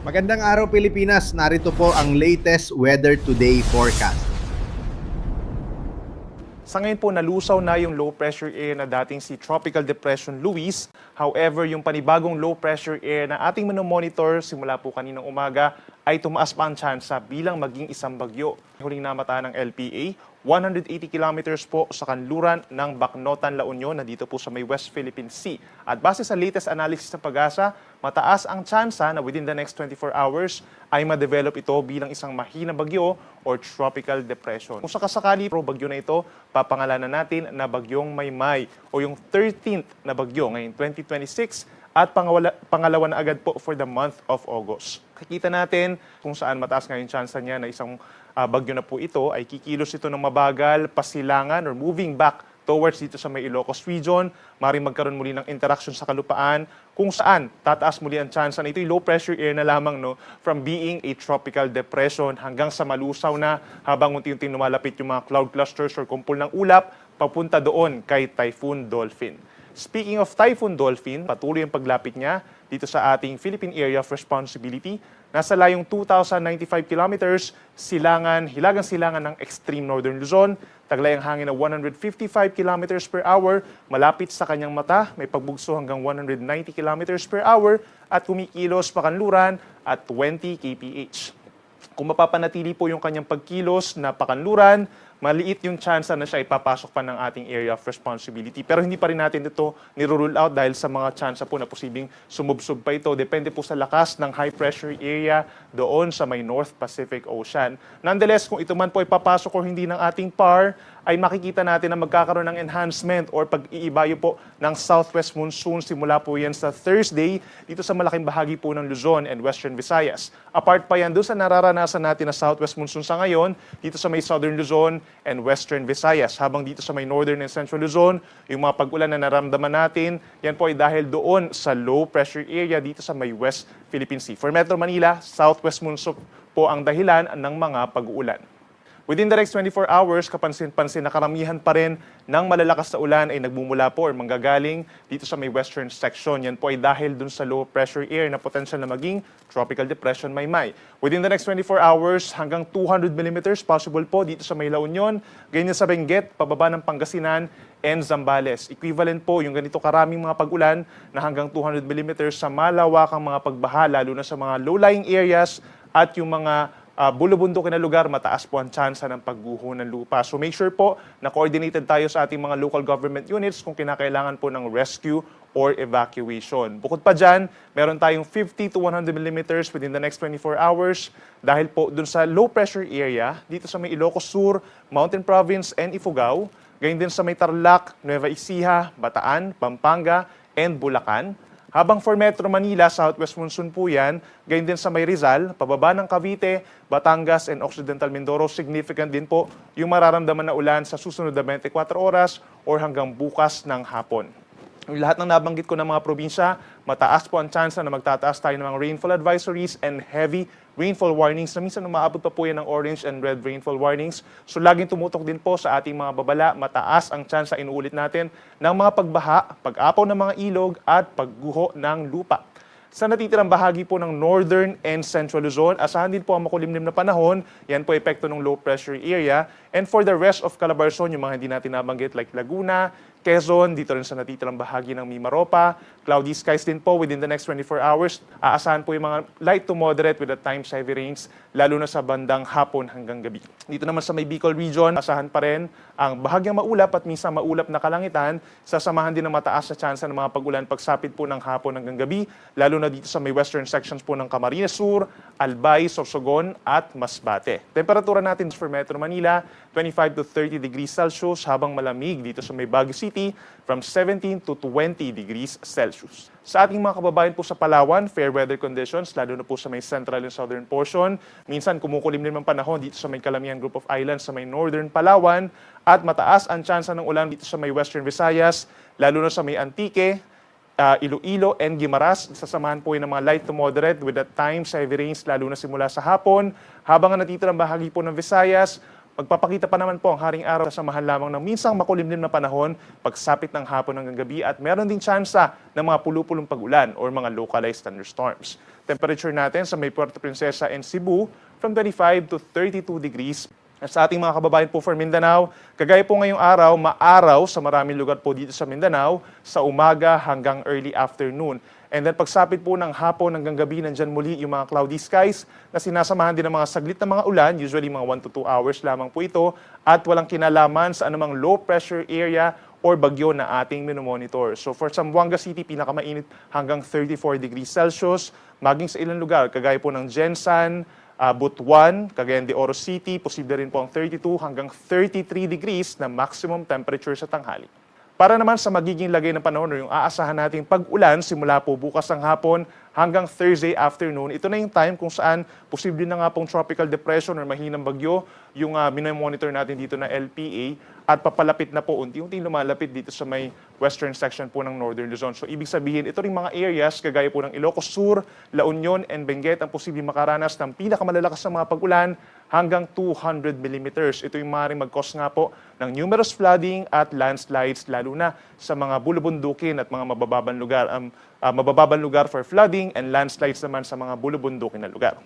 Magandang araw Pilipinas, narito po ang latest weather today forecast. Sa ngayon po, nalusaw na yung low pressure area na dating si Tropical Depression Luis. However, yung panibagong low pressure area na ating monitor simula po kaninang umaga ay tumaas pa ang tsansa bilang maging isang bagyo. Huling namataan ng LPA, 180 kilometers po sa kanluran ng Bacnotan, La Union na dito po sa may West Philippine Sea. At base sa latest analysis ng Pag-asa, mataas ang tsansa na within the next 24 hours ay ma-develop ito bilang isang mahina bagyo or tropical depression. Kung sakasakali pro bagyo na ito, papangalanan natin na bagyong Maymay o yung 13th na bagyo ngayong 2026 at pangalawa na agad po for the month of August. Kikita natin kung saan mataas ngayon tsansa niya na isang bagyo na po ito ay kikilos ito ng mabagal, pasilangan or moving back towards dito sa may Ilocos region. Maaaring magkaroon muli ng interaction sa kalupaan kung saan tataas muli ang tsansa na ito yung low pressure area na lamang from being a tropical depression hanggang sa malusaw na habang unti-unting lumalapit yung mga cloud clusters or kumpul ng ulap papunta doon kay Typhoon Dolphin. Speaking of Typhoon Dolphin, patuloy ang paglapit niya dito sa ating Philippine Area of Responsibility. Nasa layong 2,095 kilometers, hilagang silangan ng extreme northern Luzon, taglay ang hangin na 155 kilometers per hour, malapit sa kanyang mata, may pagbugso hanggang 190 kilometers per hour at kumikilos pakanluran at 20 kph. Kung mapapanatili po yung kanyang pagkilos na pakanluran, maliit yung chance na siya ipapasok pa ng ating area of responsibility. Pero hindi pa rin natin ito nirule out dahil sa mga chance po na posibleng sumubsob pa ito. Depende po sa lakas ng high pressure area doon sa may North Pacific Ocean. Nonetheless, kung ito man po ipapasok o hindi ng ating PAR, ay makikita natin na magkakaroon ng enhancement or pag-iibayo po ng southwest monsoon simula po yan sa Thursday dito sa malaking bahagi po ng Luzon and Western Visayas. Apart pa yan doon sa nararanasan natin na southwest monsoon sa ngayon, dito sa may Southern Luzon and Western Visayas. Habang dito sa may Northern and Central Luzon, yung mga pag-ulan na naramdaman natin, yan po ay dahil doon sa low pressure area dito sa may West Philippine Sea. For Metro Manila, southwest monsoon po ang dahilan ng mga pag-uulan. Within the next 24 hours, kapansin-pansin na karamihan pa rin ng malalakas na ulan ay nagmumula po or manggagaling dito sa may western section. Yan po ay dahil dun sa low pressure area na potential na maging tropical depression Maymay. Within the next 24 hours, hanggang 200 millimeters possible po dito sa may La Union, ganyan sa Benguet, pababa ng Pangasinan, and Zambales. Equivalent po yung ganito karaming mga pag-ulan na hanggang 200 millimeters sa malawakang mga pagbaha, lalo na sa mga low-lying areas at yung mga bulubundok na lugar, mataas po ang tsansa ng pagguho ng lupa. So make sure po na coordinated tayo sa ating mga local government units kung kinakailangan po ng rescue or evacuation. Bukod pa dyan, meron tayong 50 to 100 millimeters within the next 24 hours dahil po dun sa low pressure area dito sa may Ilocos Sur, Mountain Province, and Ifugao, gayon din sa may Tarlac, Nueva Ecija, Bataan, Pampanga, and Bulacan. Habang for Metro Manila, southwest monsoon po yan, gayon din sa may Rizal, pababa ng Cavite, Batangas, and Occidental Mindoro, significant din po yung mararamdaman na ulan sa susunod na 24 oras or hanggang bukas ng hapon. Yung lahat ng nabanggit ko ng mga probinsya, mataas po ang tsansa na magtataas tayo ng mga rainfall advisories and heavy rainfall warnings na minsan umaabot pa po yan ng orange and red rainfall warnings. So laging tumutok din po sa ating mga babala, mataas ang tsansa, inuulit natin, ng mga pagbaha, pag-apaw ng mga ilog at pagguho ng lupa. Sa natitirang bahagi po ng Northern and Central Luzon, asahan din po ang makulimlim na panahon. Yan po epekto ng low pressure area. And for the rest of Calabarzon, yung mga hindi natin nabanggit like Laguna, Quezon, dito rin sa natitirang bahagi ng Mimaropa, cloudy skies din po within the next 24 hours. Aasahan po yung mga light to moderate with at times heavy rains, lalo na sa bandang hapon hanggang gabi. Dito naman sa may Bicol region, asahan pa rin ang bahagyang maulap at minsan maulap na kalangitan, sasamahan din ng mataas na tsansa ng mga pag-ulan pagsapit po ng hapon hanggang gabi, lalo na dito sa may western sections po ng Camarines Sur, Albay, Sorsogon at Masbate. Temperatura natin for Metro Manila, 25 to 30 degrees Celsius, habang malamig dito sa may Baguio City from 17 to 20 degrees Celsius. Sa ating mga kababayan po sa Palawan, fair weather conditions, lalo na po sa may central and southern portion. Minsan kumukulimlim ang panahon dito sa may Calamian Group of Islands sa may northern Palawan at mataas ang tsansa ng ulan dito sa may western Visayas, lalo na sa may Antique, Iloilo, and Guimaras. Sasamahan po yung mga light to moderate with at times heavy rains, lalo na simula sa hapon. Habang ang natitirang bahagi po ng Visayas, Magpapakita pa naman po ang haring araw sa mahal lamang ng minsang makulimlim na panahon, pagsapit ng hapon hanggang gabi at meron din tsansa ng mga pulupulong pag-ulan or mga localized thunderstorms. Temperature natin sa may Puerto Princesa and Cebu from 25 to 32 degrees. At sa ating mga kababayan po for Mindanao, kagaya po ngayong araw, maaraw sa maraming lugar po dito sa Mindanao, sa umaga hanggang early afternoon. And then pagsapit po ng hapon hanggang gabi, nandyan muli yung mga cloudy skies na sinasamahan din ng mga saglit na mga ulan, usually mga 1 to 2 hours lamang po ito, at walang kinalaman sa anumang low pressure area or bagyo na ating minomonitor. So for Zamboanga City, pinakamainit hanggang 34 degrees Celsius, maging sa ilang lugar, kagaya po ng Jensan, Butuan, Cagayan de Oro City, posible rin po ang 32 hanggang 33 degrees na maximum temperature sa tanghali. Para naman sa magiging lagay ng panahon o yung aasahan nating pag-ulan simula po bukas ng hapon hanggang Thursday afternoon, ito na yung time kung saan posible na nga pong tropical depression or mahinang bagyo yung minomonitor natin dito na LPA at papalapit na po, unti-unti lumalapit dito sa may western section po ng Northern Luzon. So ibig sabihin, ito ring mga areas kagaya po ng Ilocos Sur, La Union, and Benguet ang posibleng makaranas ng pinakamalalakas na mga pag-ulan hanggang 200 millimeters. Ito yung maaaring mag-cause nga po ng numerous flooding at landslides, lalo na sa mga bulubundukin at mga mabababang lugar. Mabababang lugar for flooding and landslides naman sa mga bulubundukin na lugar.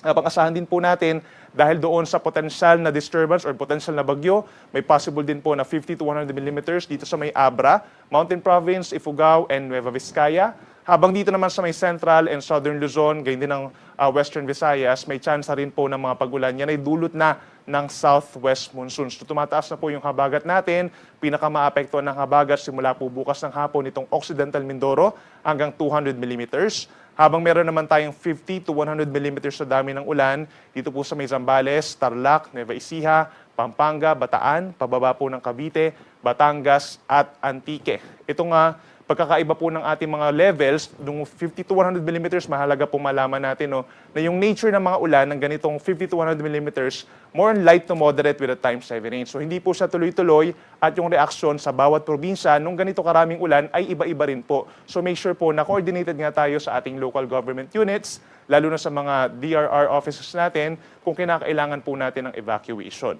Pang-asahan din po natin dahil doon sa potensyal na disturbance or potensyal na bagyo, may possible din po na 50 to 100 millimeters dito sa may Abra, Mountain Province, Ifugao, and Nueva Vizcaya. Habang dito naman sa may Central and Southern Luzon, gayon din ng Western Visayas, may chance rin po ng mga pag-ulan. Yan ay dulot na ng southwest monsoons. So, tumataas na po yung habagat natin. Pinakamaapektuhan ng habagat simula po bukas ng hapon itong Occidental Mindoro hanggang 200 millimeters. Habang meron naman tayong 50 to 100 millimeters sa dami ng ulan, dito po sa may Zambales, Tarlac, Nueva Ecija, Pampanga, Bataan, pababa po ng Cavite, Batangas at Antique. Ito nga, pagkakaiba po ng ating mga levels, nung 50 to 100 millimeters, mahalaga po malaman natin na yung nature ng mga ulan ng ganitong 50 to 100 millimeters, more on light to moderate with a times 7 rain. So hindi po siya tuloy-tuloy at yung reaksyon sa bawat probinsya nung ganito karaming ulan ay iba-iba rin po. So make sure po na coordinated nga tayo sa ating local government units, lalo na sa mga DRR offices natin kung kinakailangan po natin ng evacuation.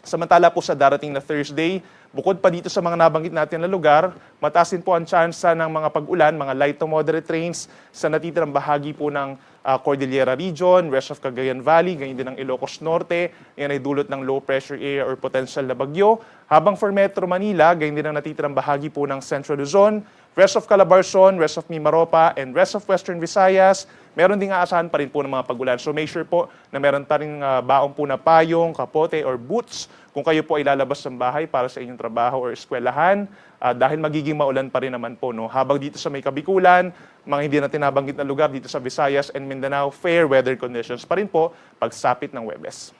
Samantala po sa darating na Thursday, bukod pa dito sa mga nabanggit natin na lugar, mataas din po ang tsansa ng mga pag-ulan, mga light to moderate rains sa natitirang bahagi po ng Cordillera Region, rest of Cagayan Valley, ganyan din ng Ilocos Norte. Yan ay dulot ng low pressure area or potential na bagyo. Habang for Metro Manila, ganyan din ang natitirang bahagi po ng Central Luzon, rest of Calabarzon, rest of Mimaropa, and rest of Western Visayas. Meron din aasahan pa rin po ng mga pag-ulan. So make sure po na meron pa rin baong po na payong, kapote, or boots kung kayo po ay lalabas ng bahay para sa inyong trabaho or eskwelahan. Dahil magiging maulan pa rin naman po. Habang dito sa may Kabikulan, mga hindi natin nabanggit na lugar dito sa Visayas and Mindanao, fair weather conditions pa rin po pagsapit ng Huwebes.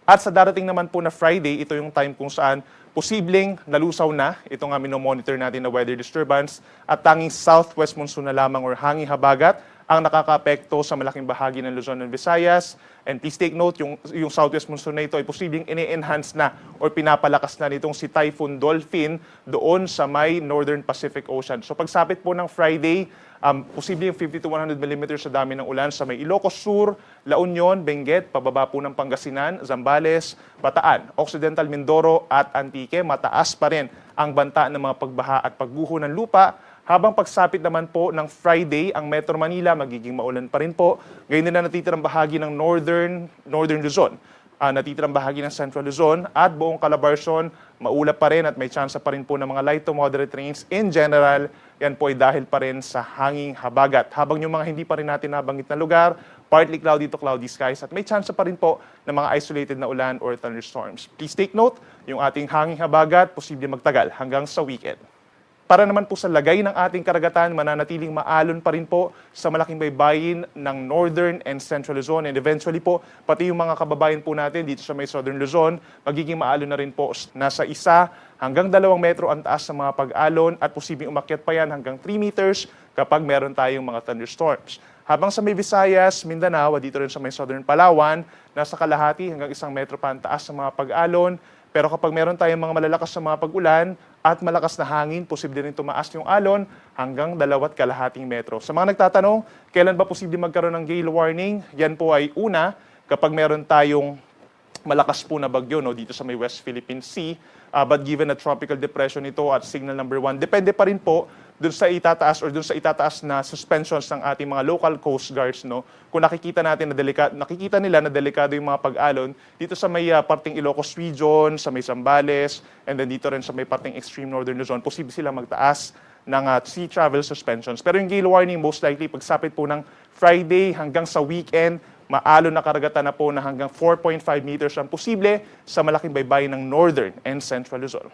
At sa darating naman po na Friday, ito yung time kung saan posibleng nalusaw na itong minomonitor natin na weather disturbance at tanging southwest monsoon na lamang or hanging habagat ang nakakaapekto sa malaking bahagi ng Luzon and Visayas. And please take note, yung southwest monsoon na ito ay posibleng ini-enhance na or pinapalakas na nitong si Typhoon Dolphin doon sa may Northern Pacific Ocean. So pagsapit po ng Friday, posibleng 50 to 100 millimeters sa dami ng ulan sa may Ilocos Sur, La Union, Benguet, pababa po ng Pangasinan, Zambales, Bataan, Occidental Mindoro at Antique. Mataas pa rin ang banta ng mga pagbaha at pagguho ng lupa. Habang pagsapit naman po ng Friday, ang Metro Manila magiging maulan pa rin po. Gayon din na natitirang bahagi ng Northern Luzon, natitirang bahagi ng Central Luzon at buong Calabarzon, maulap pa rin at may chance pa rin po ng mga light to moderate rains. In general, yan po ay dahil pa rin sa hanging habagat. Habang yung mga hindi pa rin natin nabanggit na lugar, partly cloudy to cloudy skies at may chance pa rin po ng mga isolated na ulan or thunderstorms. Please take note, yung ating hanging habagat posible magtagal hanggang sa weekend. Para naman po sa lagay ng ating karagatan, mananatiling maalon pa rin po sa malaking baybayin ng Northern and Central Luzon. And eventually po, pati yung mga kababayan po natin dito sa may Southern Luzon, magiging maalon na rin po. Nasa 1 hanggang 2 metro ang taas ng mga pag-alon at posibleng umakyat pa yan hanggang 3 meters kapag meron tayong mga thunderstorms. Habang sa may Visayas, Mindanao, dito rin sa may Southern Palawan, nasa kalahati hanggang 1 metro pa ang taas ng mga pag-alon. Pero kapag meron tayong mga malalakas na mga pag-ulan at malakas na hangin, posible rin tumaas yung alon hanggang 2.5 metro. Sa mga nagtatanong, kailan ba posible magkaroon ng gale warning? Yan po ay una, kapag meron tayong malakas po na bagyo no, dito sa may West Philippine Sea. But given na tropical depression ito at signal number 1, depende pa rin po dun sa itataas na suspensions ng ating mga local coast guards. No? Kung nakikita nila na delikado yung mga pag-alon dito sa may parting Ilocos region, sa may Zambales, and then dito rin sa may parting extreme northern Luzon, posible silang magtaas ng sea travel suspensions. Pero yung gale warning, most likely, pagsapit po ng Friday hanggang sa weekend, maalon na karagatan na po na hanggang 4.5 meters ang posible sa malaking baybayin ng northern and central Luzon.